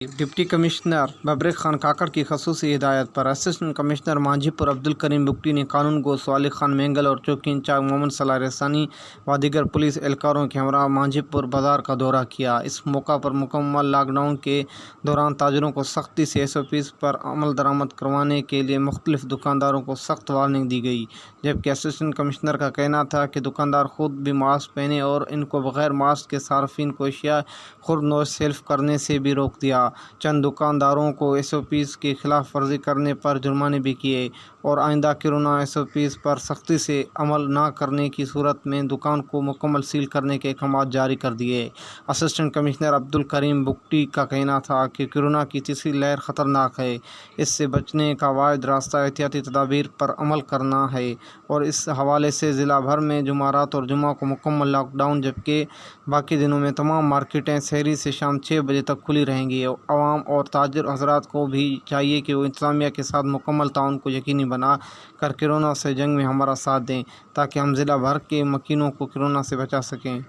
Deputy commissioner ببرک Khan Kakar کی خصوصی ہدایت پر اسسٹنٹ کمشنر مانجھی پور عبدالکریم بگٹی نے قانون گو صالح خان مینگل اور چوکی انچارج محمد صلاح رسانی و دیگر پولیس اہلکاروں کے ہمراہ مانجھی پور بازار کا دورہ کیا۔ اس موقع پر مکمل لاک ڈاؤن کے دوران تاجروں کو سختی سے SOPs پر عمل درآمد کروانے کے لیے مختلف دکانداروں کو سخت وارننگ دی گئی، جبکہ اسسٹنٹ کمشنر کا کہنا تھا کہ دکاندار خود بھی ماسک پہنیں اور ان کو بغیر ماسک کے صارفین کو اشیاء خرد نوش سیل کرنے سے بھی روک دیا۔ چند دکانداروں کو SOPs کی خلاف ورزی کرنے پر جرمانے بھی کیے اور آئندہ کورونا SOPs پر سختی سے عمل نہ کرنے کی صورت میں دکان کو مکمل سیل کرنے کے احکامات جاری کر دیے۔ اسسٹنٹ کمشنر عبدالکریم بگٹی کا کہنا تھا کہ کورونا کی تیسری لہر خطرناک ہے، اس سے بچنے کا واحد راستہ احتیاطی تدابیر پر عمل کرنا ہے اور اس حوالے سے ضلع بھر میں جمعرات اور جمعہ کو مکمل لاک ڈاؤن، جبکہ باقی دنوں میں تمام مارکیٹیں سحری سے شام 6 بجے تک کھلی رہیں گی۔ عوام اور تاجر حضرات کو بھی چاہیے کہ وہ انتظامیہ کے ساتھ مکمل تعاون کو یقینی بنا کر کورونا سے جنگ میں ہمارا ساتھ دیں، تاکہ ہم ضلع بھر کے مکینوں کو کورونا سے بچا سکیں۔